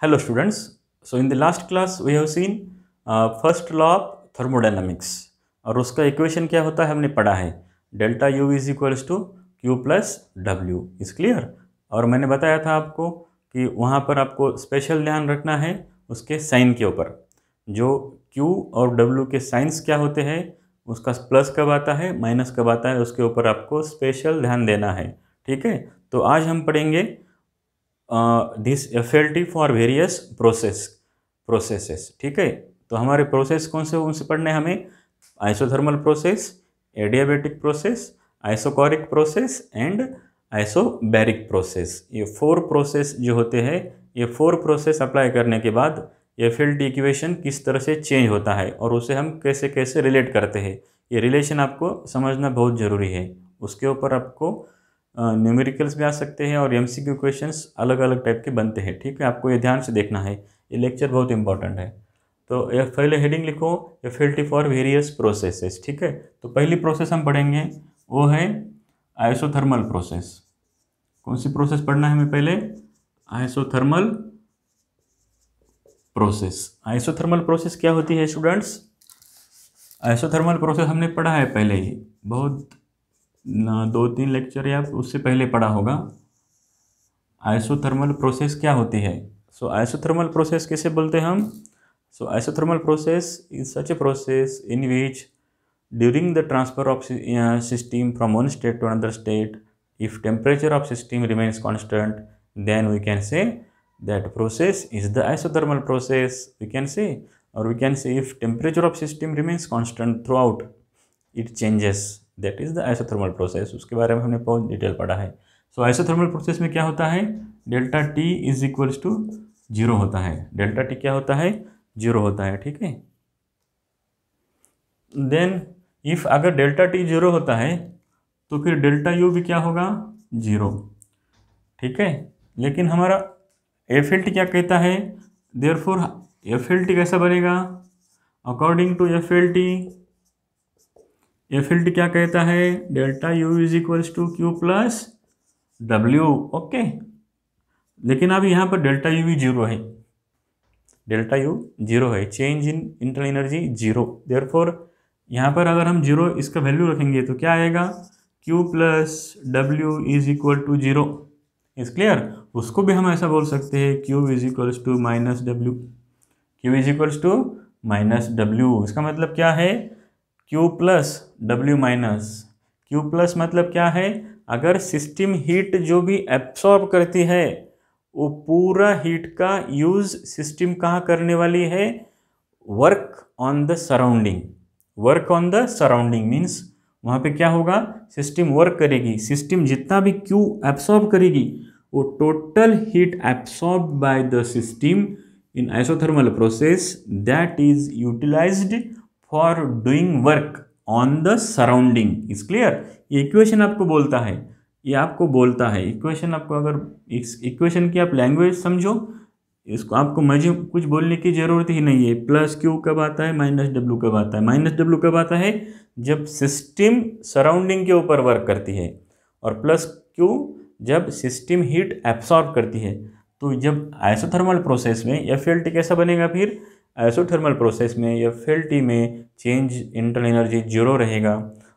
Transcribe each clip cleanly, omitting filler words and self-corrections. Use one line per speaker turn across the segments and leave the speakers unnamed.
Hello students. So in the last class we have seen first law of thermodynamics और उसका equation क्या होता है हमने पढ़ा है delta U is equals to Q plus W is clear. और मैंने बताया था आपको कि वहाँ पर आपको स्पेशल ध्यान रखना है उसके साइन के ऊपर, जो क्यू और डब्ल्यू के साइंस क्या होते हैं, उसका प्लस कब आता है माइनस कब आता है, उसके ऊपर आपको स्पेशल ध्यान देना है। ठीक है, तो आज हम पढ़ेंगे this FLT for various processes. ठीक है, तो हमारे प्रोसेस कौन से उनसे पढ़ने हमें isothermal process, adiabatic process, isochoric process and isobaric process. ये 4 प्रोसेस जो होते हैं, ये 4 प्रोसेस अप्लाई करने के बाद FLT इक्वेशन किस तरह से चेंज होता है और उसे हम कैसे कैसे रिलेट करते हैं, ये रिलेशन आपको समझना बहुत ज़रूरी है। उसके ऊपर आपको न्यूमेरिकल्स भी आ सकते हैं और MCQ क्वेश्चंस अलग अलग टाइप के बनते हैं। ठीक है, आपको ये ध्यान से देखना है, ये लेक्चर बहुत इंपॉर्टेंट है। तो ये पहले हेडिंग लिखो FLT फॉर वेरियस प्रोसेसेस। ठीक है, तो पहली प्रोसेस हम पढ़ेंगे वो है आइसोथर्मल प्रोसेस। कौन सी प्रोसेस पढ़ना है हमें पहले? Isothermal process. आइसोथर्मल प्रोसेस क्या होती है स्टूडेंट्स? आइसोथर्मल प्रोसेस हमने पढ़ा है पहले ही, बहुत 2-3 लेक्चर या उससे पहले पढ़ा होगा। आइसोथर्मल प्रोसेस क्या होती है? सो आइसोथर्मल प्रोसेस किसे बोलते हैं हम? So isothermal process is such a process in which during the transfer of system from one state to another state, if temperature of system remains constant, then we can say that process is the isothermal process, we can say, or we can say if temperature of system remains constant throughout it changes, that is the isothermal process। उसके बारे में हमने बहुत detail पढ़ा है। सो isothermal process में क्या होता है, delta T is equals to 0 होता है। डेल्टा टी क्या होता है? 0 होता है। ठीक है, देन इफ अगर डेल्टा टी 0 होता है तो फिर डेल्टा यू भी क्या होगा? 0। ठीक है, लेकिन हमारा FLT क्या कहता है? देयरफॉर FLT कैसा बनेगा? अकॉर्डिंग टू FLT क्या कहता है? Delta U is equals to Q plus W. Okay, लेकिन अब यहाँ पर डेल्टा यू भी 0 है, डेल्टा यू 0 है, change in internal energy 0। Therefore यहाँ पर अगर हम 0 इसका वैल्यू रखेंगे तो क्या आएगा? Q plus W is equal to 0 is clear. उसको भी हम ऐसा बोल सकते हैं Q is equals to minus W, Q is equals to minus W. इसका मतलब क्या है? Q plus W minus. Q plus मतलब क्या है? अगर सिस्टम हीट जो भी एब्सॉर्ब करती है वो पूरा हीट का यूज सिस्टम कहाँ करने वाली है? Work on the surrounding. Work on the surrounding means वहाँ पे क्या होगा? सिस्टम वर्क करेगी, सिस्टम जितना भी क्यू एब्सॉर्ब करेगी वो total heat absorb by the system in isothermal process that is utilised for doing work on the surrounding. Is clear. ये इक्वेशन आपको बोलता है, ये आपको बोलता है इक्वेशन। आपको अगर इस इक्वेशन की आप लैंग्वेज समझो, इसको आपको मुझे कुछ बोलने की ज़रूरत ही नहीं है। प्लस क्यू कब आता है, माइनस डब्ल्यू कब आता है? माइनस डब्ल्यू कब आता है? जब सिस्टम सराउंडिंग के ऊपर वर्क करती है, और प्लस क्यू जब सिस्टम हीट एब्सॉर्ब करती है। तो जब आइसोथर्मल प्रोसेस में FLT कैसा बनेगा? फिर आइसोथर्मल प्रोसेस में FLT में चेंज इंटरनल एनर्जी 0 रहेगा।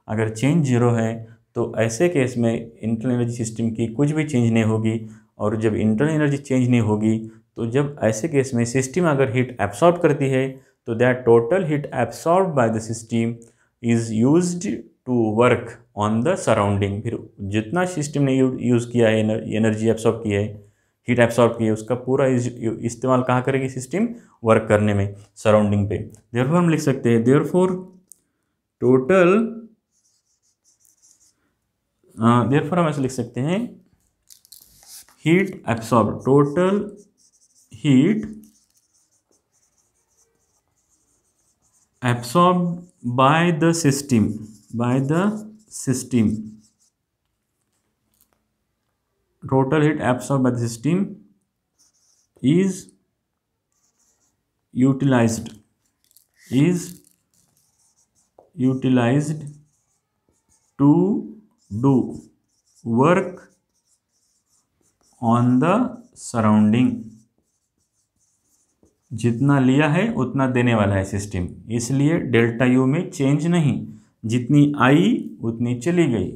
अगर चेंज 0 है तो ऐसे केस में इंटरनल एनर्जी सिस्टम की कुछ भी चेंज नहीं होगी, और जब इंटरनल एनर्जी चेंज नहीं होगी तो जब ऐसे केस में सिस्टम अगर हीट एब्सॉर्ब करती है तो that total heat absorb by the system is used to work on the surrounding. फिर जितना सिस्टम ने यूज़ किया है, एनर्जी एब्सॉर्ब की है, हीट एब्सॉर्ब की है, उसका पूरा इस्तेमाल कहाँ करेगी सिस्टम? वर्क करने में, सराउंडिंग पे। देयरफॉर हम लिख सकते हैं देयरफॉर हम ऐसे लिख सकते हैं heat absorb, total heat absorbed by the system, total heat absorbed by the system is utilized to do work on the surrounding। जितना लिया है उतना देने वाला है सिस्टम, इसलिए डेल्टा यू में चेंज नहीं। जितनी आई उतनी चली गई।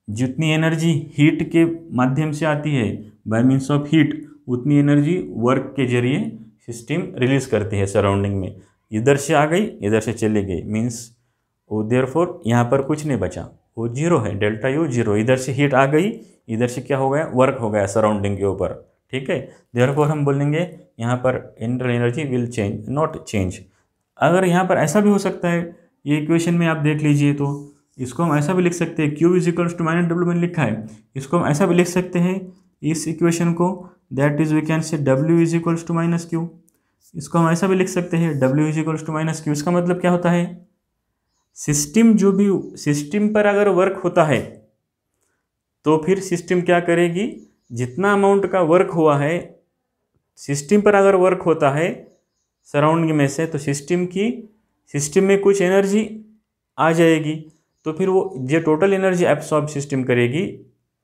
जितनी एनर्जी हीट के माध्यम से आती है बाय मीन्स ऑफ हीट, उतनी एनर्जी वर्क के जरिए सिस्टम रिलीज करती है सराउंडिंग में। इधर से आ गई, इधर से चली गई, मीन्स वो देयरफॉर यहाँ पर कुछ नहीं बचा, वो जीरो है, डेल्टा यू जीरो। इधर से हीट आ गई, इधर से क्या हो गया, वर्क हो गया सराउंडिंग के ऊपर, ठीक है। देयरफॉर हम बोलेंगे यहाँ पर internal energy will change, not change. अगर यहाँ पर ऐसा भी हो सकता है, ये इक्वेशन में आप देख लीजिए, तो इसको हम ऐसा भी लिख सकते हैं, Q is equals to minus W मैंने लिखा है, इसको हम ऐसा भी लिख सकते हैं इस इक्वेशन को, that is we can say W is equals to minus Q. इसको हम ऐसा भी लिख सकते हैं W is equals to minus Q. इसका मतलब क्या होता है, सिस्टम जो भी सिस्टम पर अगर वर्क होता है तो फिर सिस्टम क्या करेगी, जितना अमाउंट का वर्क हुआ है सिस्टम पर अगर वर्क होता है सराउंडिंग में से, तो सिस्टम में कुछ एनर्जी आ जाएगी, तो फिर वो जो टोटल एनर्जी एब्सॉर्ब सिस्टम करेगी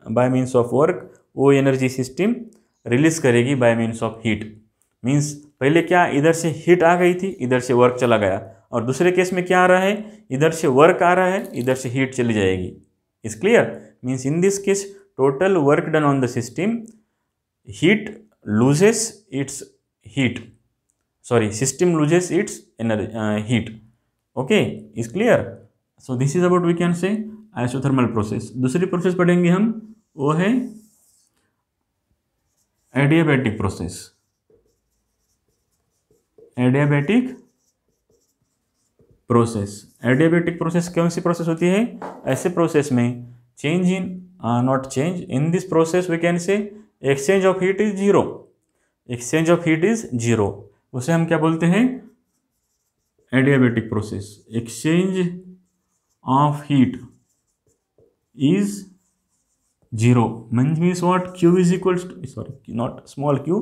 बाय मीन्स ऑफ वर्क, वो एनर्जी सिस्टम रिलीज करेगी bye means of heat. Means पहले क्या, इधर से हीट आ गई थी, इधर से वर्क चला गया, और दूसरे केस में क्या आ रहा है, इधर से वर्क आ रहा है, इधर से हीट चली जाएगी। Is clear? Means in this case total work done on the system, heat loses its heat, sorry, system loses its heat. Okay, is clear? So this is about, we can say, isothermal process. दूसरी process पढ़ेंगे हम, वो है adiabatic process. Adiabatic process कौन सी process होती है, ऐसे process में change in not change in this process we can say exchange of heat is zero. Exchange of heat is zero, उसे हम क्या बोलते हैं, adiabatic process. Exchange of heat is zero means what, Q is equals to, sorry not small Q,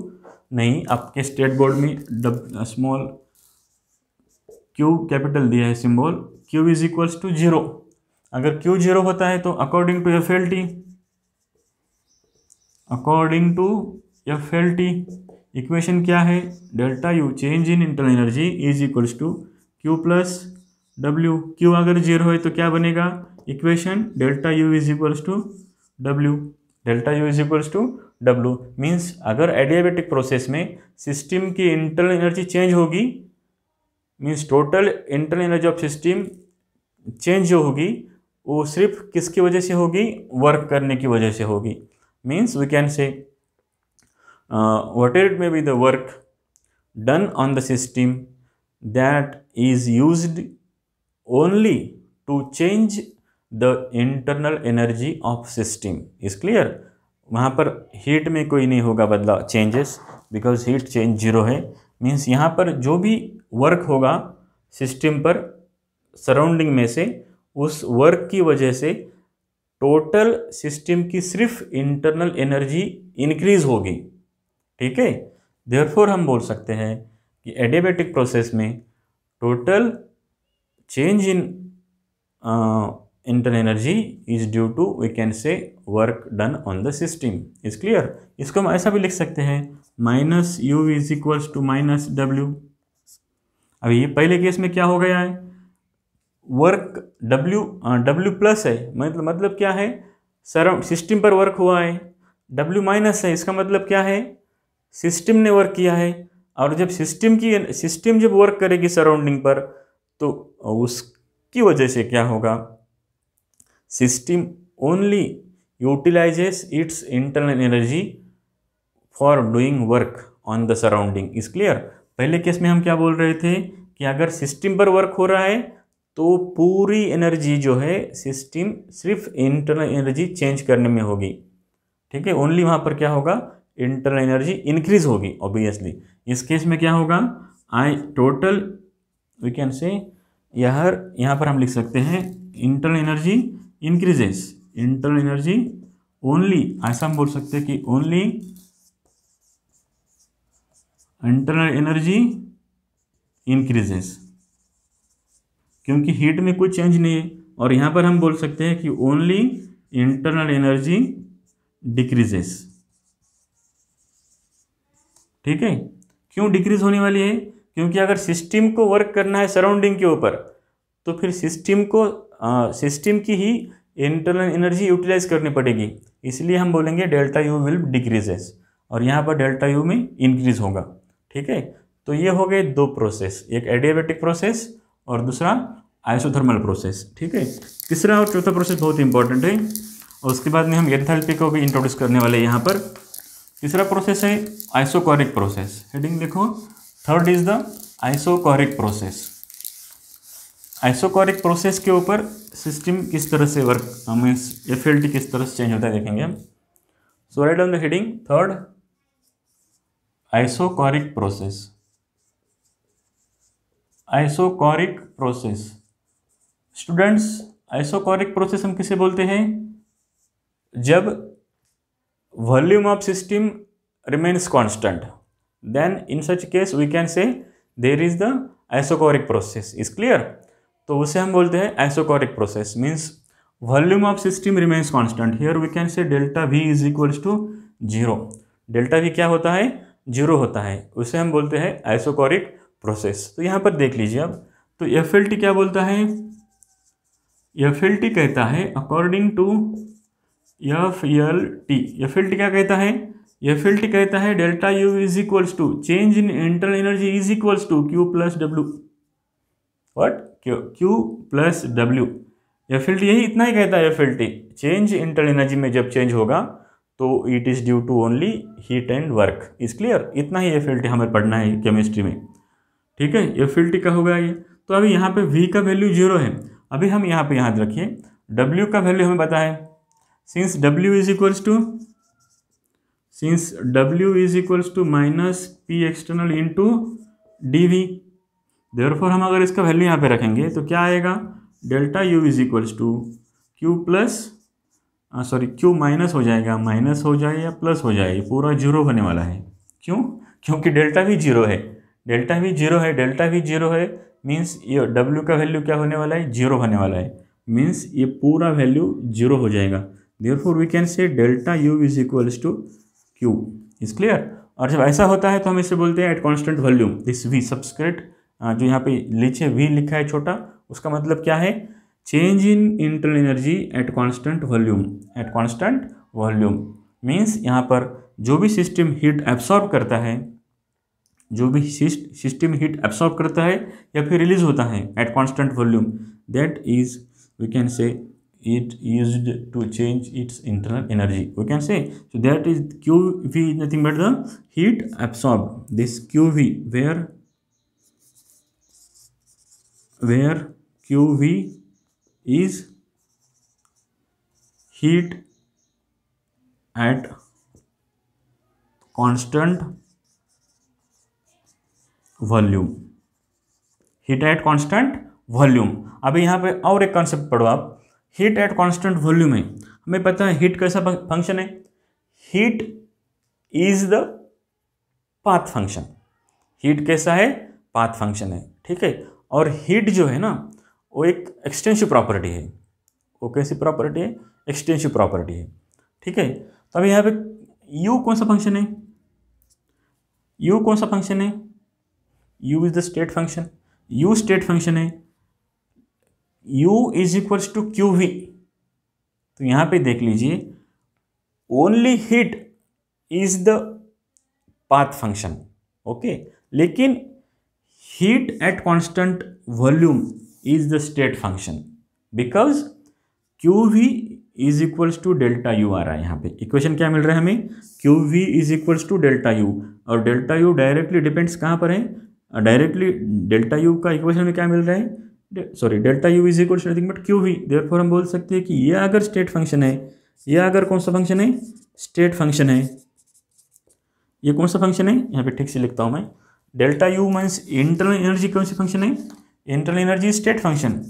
नहीं, आपके state board में small Q capital दिया है symbol, Q is equals to zero. अगर क्यू जीरो होता है तो according to F L T equation क्या है, delta U change in internal energy is equals to Q plus W. Q अगर जीरो है तो क्या बनेगा equation, delta U is equals to W. Delta U is equals to W means अगर adiabatic process में system की internal energy change होगी, means total internal energy of system change जो होगी वो सिर्फ किसकी वजह से होगी, वर्क करने की वजह से होगी। Means we can say whatever it may be the work done on the system that is used only to change the internal energy of system is clear। वहाँ पर हीट में कोई नहीं होगा बदलाव, changes, because heat change zero है। Means यहाँ पर जो भी वर्क होगा सिस्टम पर सराउंडिंग में से, उस वर्क की वजह से टोटल सिस्टम की सिर्फ इंटरनल एनर्जी इंक्रीज होगी, ठीक है। देयरफॉर हम बोल सकते हैं कि एडियाबैटिक प्रोसेस में total change in internal energy is due to, we can say, work done on the system. Is clear? इसको हम ऐसा भी लिख सकते हैं, minus U is equals to minus W. अभी ये पहले केस में क्या हो गया है, वर्क डब्ल्यू प्लस है, मतलब क्या है, सराउंड सिस्टम पर वर्क हुआ है, डब्ल्यू माइनस है, इसका मतलब क्या है, सिस्टम ने वर्क किया है। और जब सिस्टम जब वर्क करेगी सराउंडिंग पर, तो उसकी वजह से क्या होगा, system only utilises it's internal energy for doing work on the surrounding. Is clear? पहले केस में हम क्या बोल रहे थे कि अगर सिस्टम पर वर्क हो रहा है तो पूरी एनर्जी जो है सिस्टम सिर्फ इंटरनल एनर्जी चेंज करने में होगी, ठीक है। ओनली वहाँ पर क्या होगा, इंटरनल एनर्जी इंक्रीज होगी ऑब्वियसली। इस केस में क्या होगा, टोटल वी कैन से, यहाँ पर हम लिख सकते हैं internal energy increases, internal energy only, ऐसा हम बोल सकते हैं कि ओनली इंटरनल एनर्जी इंक्रीजेस, क्योंकि हीट में कोई चेंज नहीं है। और यहाँ पर हम बोल सकते हैं कि ओनली इंटरनल एनर्जी डिक्रीजेस, ठीक है। क्यों डिक्रीज होने वाली है? क्योंकि अगर सिस्टम को वर्क करना है सराउंडिंग के ऊपर, तो फिर सिस्टम की ही इंटरनल एनर्जी यूटिलाइज करनी पड़ेगी, इसलिए हम बोलेंगे डेल्टा यू विल डिक्रीजेस, और यहाँ पर डेल्टा यू में इंक्रीज होगा। ठीक है, तो ये हो गए दो प्रोसेस, एक एडियाबैटिक प्रोसेस और दूसरा आइसोथर्मल प्रोसेस। ठीक है, तीसरा और चौथा प्रोसेस बहुत इंपॉर्टेंट है, और उसके बाद में हम एंथैल्पी को भी इंट्रोड्यूस करने वाले हैं यहाँ पर। तीसरा प्रोसेस है आइसोकोरिक प्रोसेस, हेडिंग देखो, third is the isochoric process. Isochoric process के ऊपर सिस्टम किस तरह से वर्क मीन्स एफएलटी किस तरह से चेंज होता है देखेंगे हम। So right on the heading third isochoric process. Isochoric process students, isochoric process हम किसे बोलते हैं? जब volume of system remains constant, then in such case we can say there is the isochoric process. Is clear? तो उसे हम बोलते हैं isochoric process, means volume of system remains constant. Here we can say delta V is equals to zero. Delta V क्या होता है? Zero होता है, उसे हम बोलते हैं आइसोकोरिक प्रोसेस। तो यहाँ पर देख लीजिए अब, तो एफएलटी क्या बोलता है? एफएलटी कहता है अकॉर्डिंग टू एफएलटी, एफएलटी क्या कहता है? एफएलटी कहता है delta U is equals to change in internal energy is equals to Q plus W. What? Q plus W. FLT यही इतना ही कहता है। एफएलटी चेंज इंटरनल एनर्जी में जब चेंज होगा तो it is due to only heat and work. Is clear? इतना ही एफएलटी हमें पढ़ना है केमिस्ट्री में। ठीक है, एफएलटी का होगा ये। तो अभी यहाँ पे वी का वैल्यू जीरो है, अभी हम यहाँ पे याद रखिए डब्ल्यू का वैल्यू हमें पता है, since W is equals to minus P external into d V. Therefore हम अगर इसका वैल्यू यहाँ पे रखेंगे तो क्या आएगा? Delta U is equals to Q plus Q minus हो जाएगा, माइनस हो जाए या प्लस हो जाए, पूरा जीरो होने वाला है। क्यों? क्योंकि डेल्टा वी जीरो है, डेल्टा वी जीरो है, डेल्टा वी जीरो है, मीन्स ये डब्ल्यू का वैल्यू क्या होने वाला है? जीरो होने वाला है, मीन्स ये पूरा वैल्यू जीरो हो जाएगा। Therefore we can say delta U is equals to Q. Is clear? और जब ऐसा होता है तो हम इसे बोलते हैं at constant volume. This we subscript जो यहाँ पे नीचे वी लिखा है छोटा, उसका मतलब क्या है? Change in internal energy at constant volume. Eight constant volume means यहाँ पर जो भी सिस्टम हीट एब्सॉर्ब करता है, जो भी सिस्टम हीट एब्सॉर्ब करता है या फिर रिलीज होता है at constant volume, that is we can say it used to change its internal energy. We can say so that is QV is nothing but the heat absorbed. This QV where QV is heat at constant volume. Heat at constant volume. अभी यहाँ पे और एक concept पढ़ो आप, heat at constant volume है, हमें पता है हीट कैसा फंक्शन है? Heat is the path function. Heat कैसा है? पाथ फंक्शन है। ठीक है, और हीट जो है ना वो एक एक्सटेंसिव प्रॉपर्टी है। वो कैसी प्रॉपर्टी है? एक्सटेंसिव प्रॉपर्टी है। ठीक है, तो अभी यहाँ पे यू कौन सा फंक्शन है? यू कौन सा फंक्शन है? U is the state function. U state function है, u is equals to Q V. तो यहाँ पे देख लीजिए only heat is the path function. Okay, लेकिन heat at constant volume is the state function because Q V is equals to delta U आ रहा है। यहाँ पे इक्वेशन क्या मिल रहा है हमें? Q V is equals to delta U, और डेल्टा यू डायरेक्टली डिपेंड्स कहाँ पर है? डायरेक्टली डेल्टा यू का इक्वेशन में क्या मिल रहा है? Sorry, delta U is equal to nothing but Q V. Therefore हम बोल सकते हैं कि ये अगर स्टेट फंक्शन है, ये अगर कौन सा फंक्शन है? स्टेट फंक्शन है। ये कौन सा फंक्शन है? यहाँ पे ठीक से लिखता हूँ मैं, delta U means internal energy कौन सी फंक्शन है? Internal energy state function.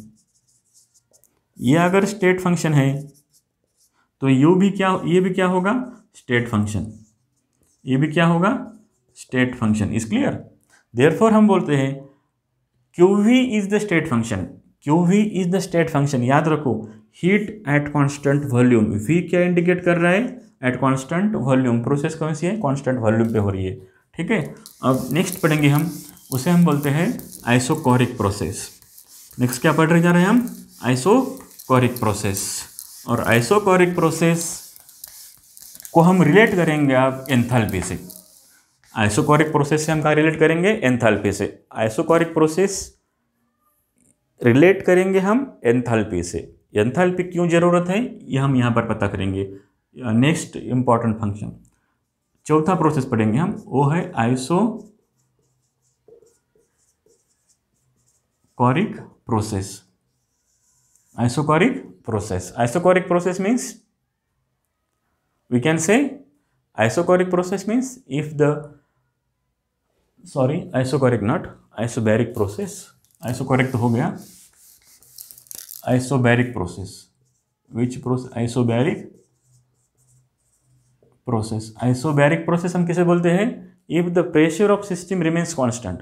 ये अगर स्टेट फंक्शन है तो यू भी क्या, ये भी क्या होगा? State function. ये भी क्या होगा? State function. Is clear? Therefore हम बोलते हैं QV is the state function. QV is the state function. याद रखो, heat at constant volume. V क्या इंडिकेट कर रहा है? At constant volume. प्रोसेस कौन सी है? कांस्टेंट वॉल्यूम पे हो रही है। ठीक है। अब नेक्स्ट पढ़ेंगे हम, उसे हम बोलते हैं आइसोकोरिक प्रोसेस। नेक्स्ट क्या पढ़ रहे जा रहे हैं हम? Isochoric process. और आइसोकोरिक प्रोसेस को हम रिलेट करेंगे आप एंथैल्पी से। आइसोकोरिक प्रोसेस से हम कहाँ रिलेट करेंगे? एंथैल्पी से। आइसोकोरिक प्रोसेस रिलेट करेंगे हम एंथैल्पी से। एंथैल्पी क्यों जरूरत है ये हम यहाँ पर पता करेंगे। नेक्स्ट इंपॉर्टेंट फंक्शन, चौथा प्रोसेस पढ़ेंगे हम, वो है isochoric process. Isochoric process, isochoric process means we can say isochoric process means if the isochoric not isobaric process, isochoric तो हो गया, isobaric process, which process? isobaric process। isobaric process हम किसे बोलते हैं? if the pressure of system remains constant,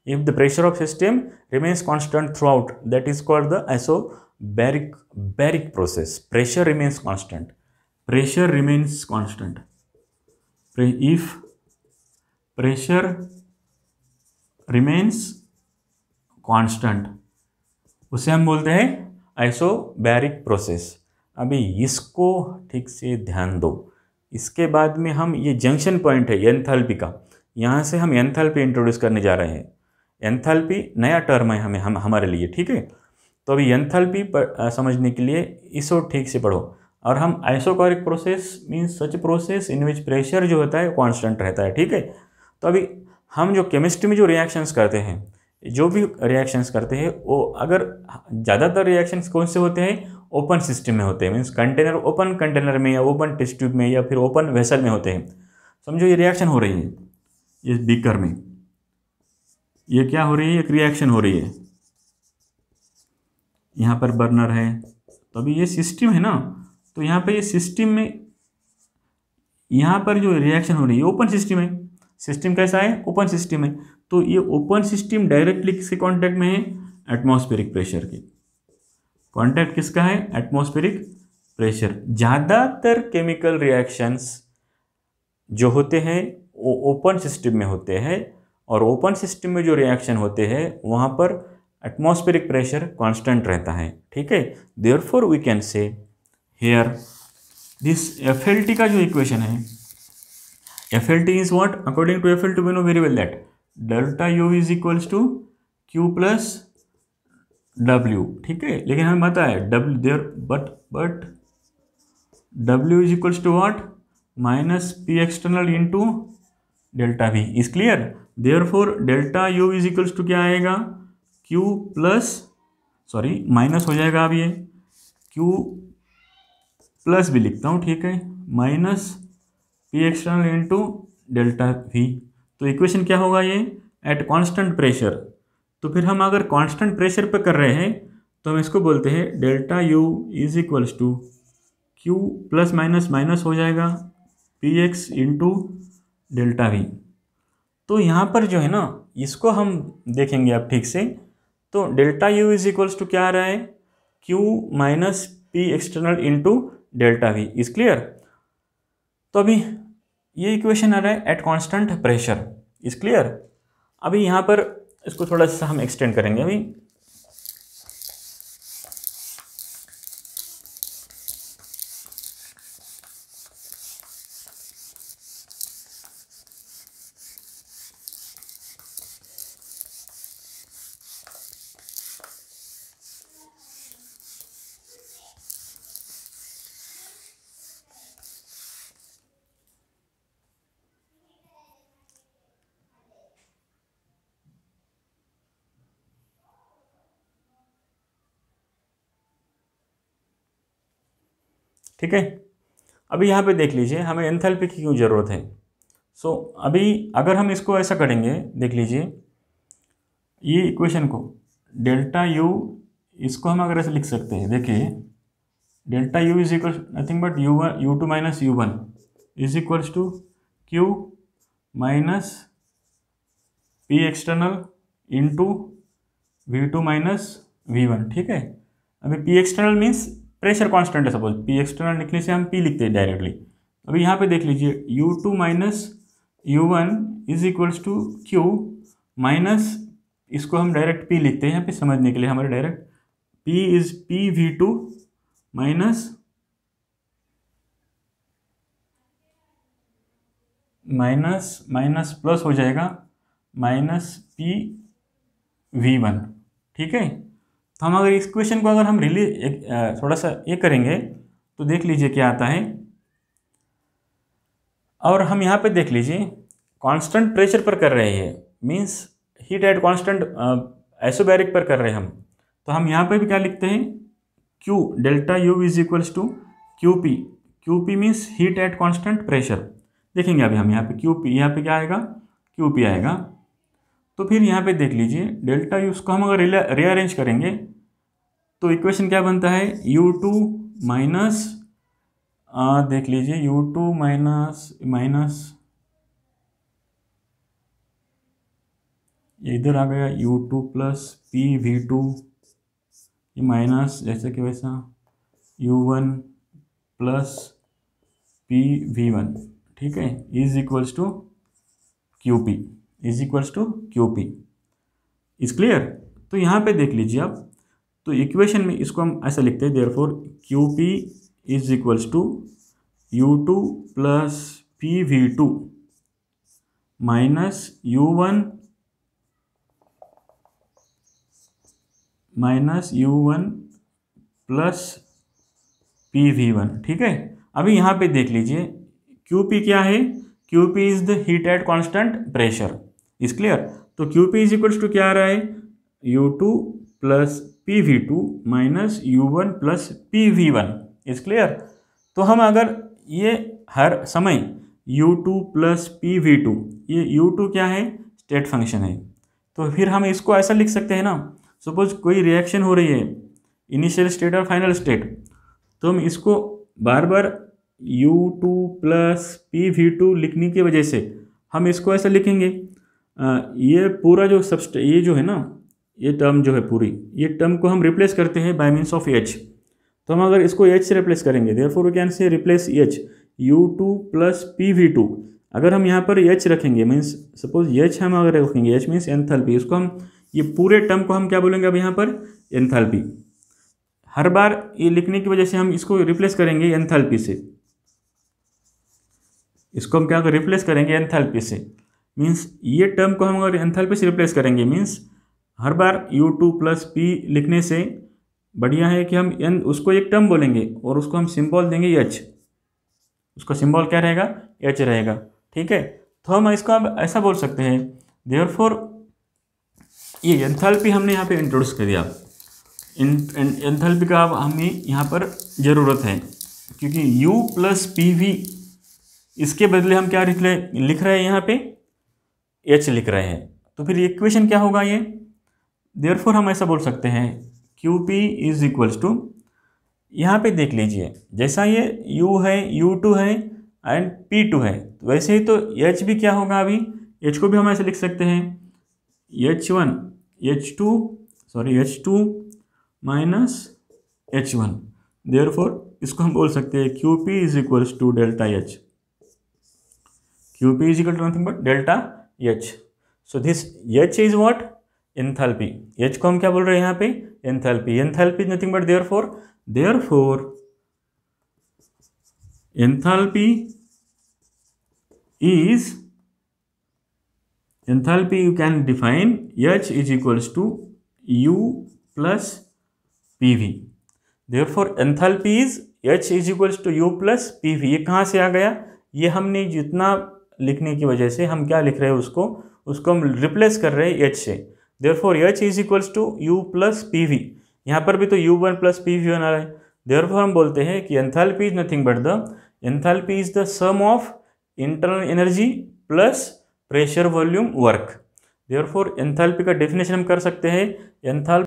if the pressure of system remains constant throughout, that is called the isobaric process। pressure remains constant, pressure remains constant, if pressure remains constant उसे हम बोलते हैं isobaric process. अभी इसको ठीक से ध्यान दो। इसके बाद में हम ये जंक्शन पॉइंट है एंथैल्पी का, यहाँ से हम एंथैल्पी इंट्रोड्यूस करने जा रहे हैं। एंथैल्पी नया टर्म है हमारे लिए, ठीक है। तो अभी एंथैल्पी समझने के लिए इसको ठीक से पढ़ो। और हम isochoric process means such process in which pressure जो होता है कांस्टेंट रहता है, ठीक है। तो अभी हम जो केमिस्ट्री में जो रिएक्शंस करते हैं, जो भी रिएक्शंस करते हैं, वो अगर ज़्यादातर रिएक्शंस कौन से होते हैं? ओपन सिस्टम में होते हैं, मीन्स कंटेनर, ओपन कंटेनर में या ओपन टेस्ट ट्यूब में या फिर ओपन वेसल में होते हैं। समझो ये रिएक्शन हो रही है, ये बीकर में ये क्या हो रही है? एक रिएक्शन हो रही है। यहाँ पर बर्नर है, तो अभी ये सिस्टम है ना, तो यहाँ पे ये सिस्टम में यहाँ पर जो रिएक्शन हो रही है ओपन सिस्टम है। सिस्टम कैसा है? ओपन सिस्टम है। तो ये ओपन सिस्टम डायरेक्टली किसके कांटेक्ट में है? एटमॉस्फेरिक प्रेशर के। कांटेक्ट किसका है? Atmospheric pressure. ज़्यादातर केमिकल रिएक्शंस जो होते हैं वो ओपन सिस्टम में होते हैं, और ओपन सिस्टम में जो रिएक्शन होते हैं वहाँ पर एटमॉस्फेरिक प्रेशर कांस्टेंट रहता है, ठीक है। Therefore we can say here this FLT का जो इक्वेशन है, FLT is what? According to FLT we know very well that delta U is equals to Q plus W, ठीक है। लेकिन हमें पता है W there but W is equals to what? Minus P external into delta V is clear. Therefore delta U is equals to क्या आएगा? Q plus minus हो जाएगा, अब ये Q प्लस भी लिखता हूँ, ठीक है, minus P external into delta V। तो इक्वेशन क्या होगा ये? Eight constant pressure. तो फिर हम अगर कांस्टेंट प्रेशर पे कर रहे हैं तो हम इसको बोलते हैं delta U is equals to Q plus minus हो जाएगा PX इंटू डेल्टा V। तो यहाँ पर जो है ना, इसको हम देखेंगे अब ठीक से। तो delta U is equals to क्या आ रहा है? Q minus P external into delta V is clear. तो अभी ये इक्वेशन आ रहा है at constant pressure is clear. अभी यहाँ पर इसको थोड़ा सा हम एक्सटेंड करेंगे अभी। ठीक है, अभी यहाँ पे देख लीजिए हमें एंथैल्पी की क्यों ज़रूरत है। सो अभी अगर हम इसको ऐसा करेंगे, देख लीजिए ये इक्वेशन को डेल्टा U, इसको हम अगर ऐसे लिख सकते हैं, देखिए delta U is equal nothing but U2 minus U1 is equals to Q minus P external into V2 minus V1, ठीक है। अभी P external means pressure constant है, सपोज P एक्सटर्नल लिखने से हम P लिखते हैं डायरेक्टली। अभी यहाँ पे देख लीजिए U2 minus U1 is equals to Q minus, इसको हम डायरेक्ट P लिखते हैं यहाँ पे समझने के लिए हमारे direct, P is PV2 minus minus plus हो जाएगा माइनस PV1। ठीक है, तो हम अगर इस क्वेश्चन को अगर हम थोड़ा सा ये करेंगे तो देख लीजिए क्या आता है। और हम यहाँ पे देख लीजिए कांस्टेंट प्रेशर पर कर रहे हैं, means heat at constant isobaric पर कर रहे हैं हम, तो हम यहाँ पे भी क्या लिखते हैं, Q delta U is equals to QP means heat at constant pressure. देखेंगे अभी हम यहाँ पे QP, यहाँ पे क्या आएगा, QP आएगा। तो फिर यहाँ पे देख लीजिए डेल्टा U, उसको हम अगर रीअरेंज करेंगे तो इक्वेशन क्या बनता है, U2 माइनस, देख लीजिए U2 माइनस ये इधर आ गया U2 प्लस PV2, ये माइनस जैसे कि वैसा U1 प्लस PV1। ठीक है, is equals to QP, is equals to QP। Is clear. तो यहाँ पे देख लीजिए आप, तो इक्वेशन में इसको हम ऐसा लिखते हैं, therefore QP is equals to U2 plus PV2 minus U1 plus PV1। ठीक है, अभी यहाँ पे देख लीजिए QP क्या है, QP is the heat at constant pressure. Is clear. तो QP इज इक्वल्स टू क्या आ रहा है, U2 plus PV2 minus U1 plus PV1। Is clear. तो हम अगर ये हर समय U2 प्लस PV2, ये U2 क्या है, स्टेट फंक्शन है, तो फिर हम इसको ऐसा लिख सकते हैं ना, सपोज कोई रिएक्शन हो रही है, इनिशियल स्टेट और फाइनल स्टेट, तो हम इसको बार बार U2 प्लस PV2 लिखने की वजह से हम इसको ऐसा लिखेंगे, ये पूरा जो ये जो है ना, ये टर्म जो है पूरी, ये टर्म को हम रिप्लेस करते हैं बाय मीन्स ऑफ H। तो हम अगर इसको H से रिप्लेस करेंगे, therefore we can say replace H, U2 plus PV2। अगर हम यहाँ पर H रखेंगे, मीन्स सपोज H हम अगर रखेंगे, H मीन्स एंथैल्पी, इसको हम ये पूरे टर्म को हम क्या बोलेंगे अब यहाँ पर, एंथैल्पी। हर बार ये लिखने की वजह से हम इसको रिप्लेस करेंगे एंथैल्पी से, इसको हम क्या रिप्लेस करेंगे एंथैल्पी से, मीन्स ये टर्म को हम अगर एंथैल्पी से रिप्लेस करेंगे, मीन्स हर बार U2 प्लस P लिखने से बढ़िया है कि हम उसको एक टर्म बोलेंगे और उसको हम सिंबल देंगे H, उसका सिंबल क्या रहेगा, H रहेगा। ठीक है, तो हम इसको अब ऐसा बोल सकते हैं, देयरफॉर ये एंथैल्पी हमने यहाँ पे इंट्रोड्यूस कर दिया। एंथैल्पी का अब हमें यहाँ पर ज़रूरत है, क्योंकि U प्लस PV, इसके बदले हम क्या लिख रहे हैं यहाँ पे, H लिख रहे हैं, तो फिर इक्वेशन क्या होगा ये, देयरफॉर हम ऐसा बोल सकते हैं QP इज इक्वल्स टू, यहाँ पे देख लीजिए जैसा ये U है, U2 है एंड P2 है, तो वैसे ही तो H भी क्या होगा, अभी H को भी हम ऐसे लिख सकते हैं H2 माइनस H1, देयरफॉर इसको हम बोल सकते हैं QP is equals to delta H, QP is equal to nothing but delta H। So this H is what, enthalpy. H को हम क्या बोल रहे हैं यहाँ पे, enthalpy. Enthalpy is nothing but therefore enthalpy you can define H is equals to U plus PV। therefore enthalpy is H is equals to U plus PV। ये कहाँ से आ गया, ये हमने जितना लिखने की वजह से हम क्या लिख रहे हैं, उसको हम रिप्लेस कर रहे हैं H से, therefore H is equals to U plus PV। यहाँ पर भी तो U1 plus PV1 आ रहा है, therefore हम बोलते हैं कि enthalpy is nothing but enthalpy is the sum of internal energy plus pressure volume work. Therefore enthalpy का डेफिनेशन हम कर सकते हैं, एंथैल्पी